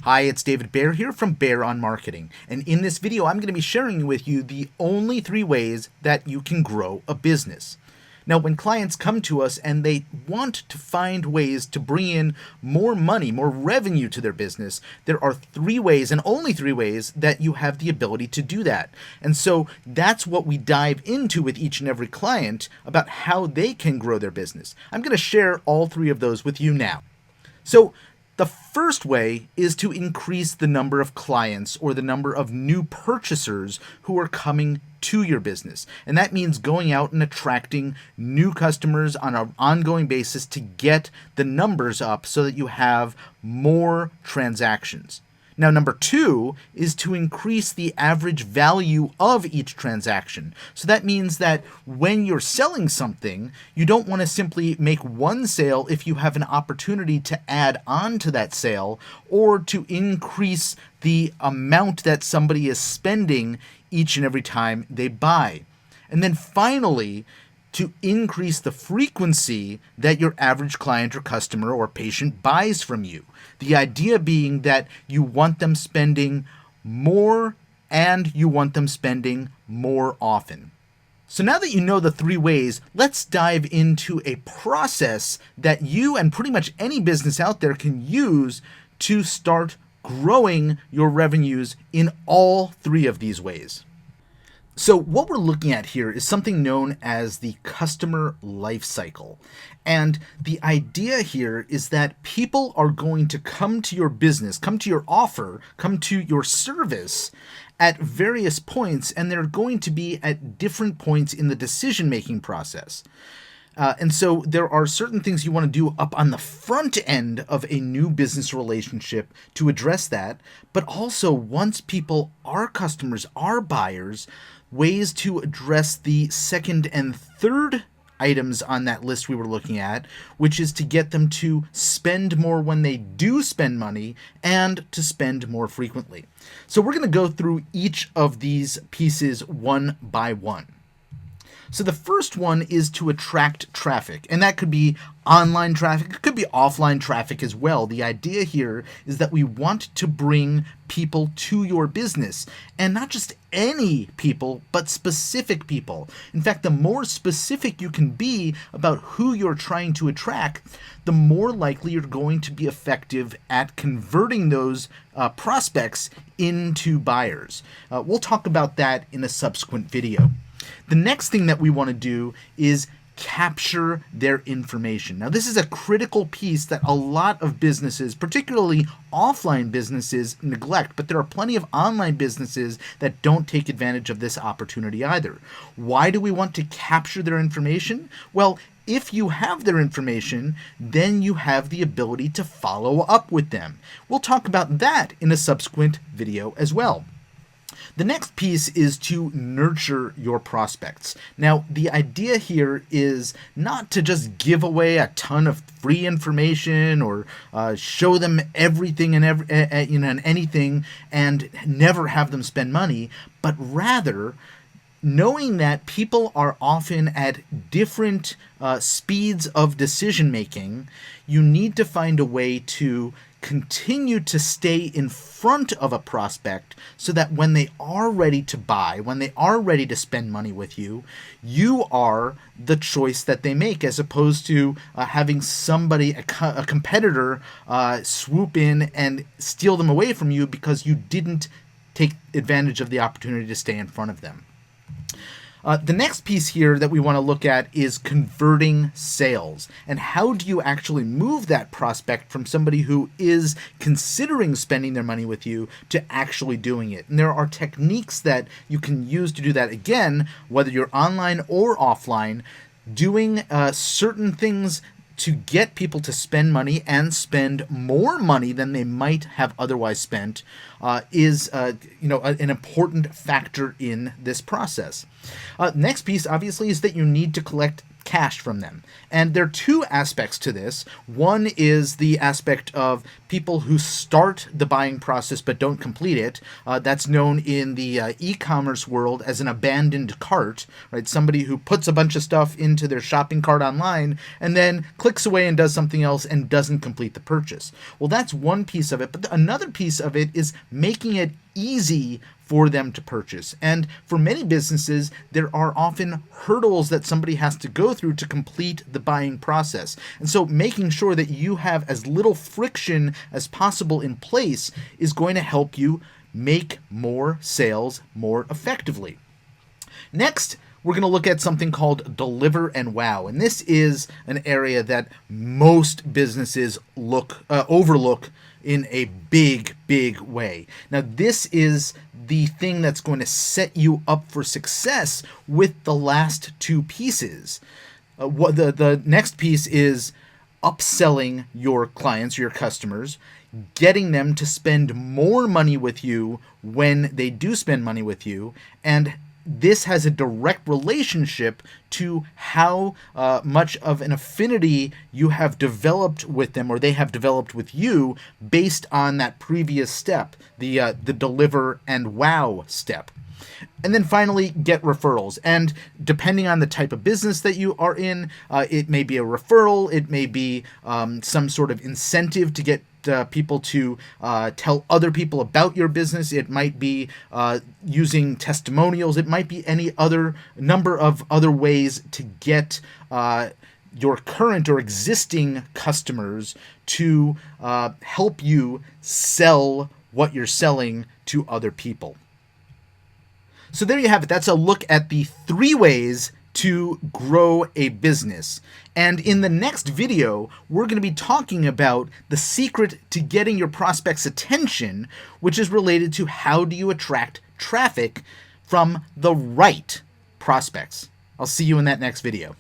Hi, it's David Baer here from Baer on Marketing, and in this video I'm going to be sharing with you the only 3 ways that you can grow a business. Now, when clients come to us and they want to find ways to bring in more money, more revenue to their business, there are 3 ways, and only 3 ways, that you have the ability to do that. And so that's what we dive into with each and every client about how they can grow their business. I'm going to share all 3 of those with you now. So the first way is to increase the number of clients or the number of new purchasers who are coming to your business. And that means going out and attracting new customers on an ongoing basis to get the numbers up so that you have more transactions. Now, number 2 is to increase the average value of each transaction. So that means that when you're selling something, you don't want to simply make one sale if you have an opportunity to add on to that sale or to increase the amount that somebody is spending each and every time they buy. And then finally, to increase the frequency that your average client or customer or patient buys from you. The idea being that you want them spending more and you want them spending more often. So now that you know the 3 ways, let's dive into a process that you and pretty much any business out there can use to start growing your revenues in all 3 of these ways. So what we're looking at here is something known as the customer life cycle. And the idea here is that people are going to come to your business, come to your offer, come to your service at various points, and they're going to be at different points in the decision-making process. And so there are certain things you want to do up on the front end of a new business relationship to address that, but also once people are customers, are buyers, ways to address the second and third items on that list we were looking at, which is to get them to spend more when they do spend money and to spend more frequently. So we're going to go through each of these pieces one by one. So the first one is to attract traffic, and that could be online traffic, it could be offline traffic as well. The idea here is that we want to bring people to your business, and not just any people, but specific people. In fact, the more specific you can be about who you're trying to attract, the more likely you're going to be effective at converting those prospects into buyers. We'll talk about that in a subsequent video. The next thing that we want to do is capture their information. Now, this is a critical piece that a lot of businesses, particularly offline businesses, neglect, but there are plenty of online businesses that don't take advantage of this opportunity either. Why do we want to capture their information? Well, if you have their information, then you have the ability to follow up with them. We'll talk about that in a subsequent video as well. The next piece is to nurture your prospects. Now, the idea here is not to just give away a ton of free information or show them everything and anything and never have them spend money, but rather knowing that people are often at different speeds of decision making, you need to find a way to continue to stay in front of a prospect so that when they are ready to buy, when they are ready to spend money with you, you are the choice that they make, as opposed to having somebody, a competitor, swoop in and steal them away from you because you didn't take advantage of the opportunity to stay in front of them. The next piece here that we want to look at is converting sales. And how do you actually move that prospect from somebody who is considering spending their money with you to actually doing it? And there are techniques that you can use to do that. Again, whether you're online or offline, doing certain things to get people to spend money and spend more money than they might have otherwise spent is an important factor in this process. Next piece, obviously, is that you need to collect cash from them. And there are two aspects to this. One is the aspect of people who start the buying process but don't complete it. That's known in the e-commerce world as an abandoned cart, right? Somebody who puts a bunch of stuff into their shopping cart online and then clicks away and does something else and doesn't complete the purchase. Well, that's one piece of it, but another piece of it is making it easy for them to purchase. And for many businesses, there are often hurdles that somebody has to go through to complete the buying process. And so making sure that you have as little friction as possible in place is going to help you make more sales more effectively. Next, we're going to look at something called Deliver and Wow. And this is an area that most businesses overlook in a big way. Now, this is the thing that's going to set you up for success with the last two pieces. The next piece is upselling your clients, your customers, getting them to spend more money with you when they do spend money with you, and this has a direct relationship to how much of an affinity you have developed with them, or they have developed with you, based on that previous step, the deliver and wow step. And then finally, get referrals. And depending on the type of business that you are in, it may be a referral, it may be some sort of incentive to get people to tell other people about your business. It might be using testimonials. It might be any other number of other ways to get your current or existing customers to help you sell what you're selling to other people. So there you have it. That's a look at the 3 ways to grow a business. And in the next video, we're going to be talking about the secret to getting your prospects' attention, which is related to how do you attract traffic from the right prospects. I'll see you in that next video.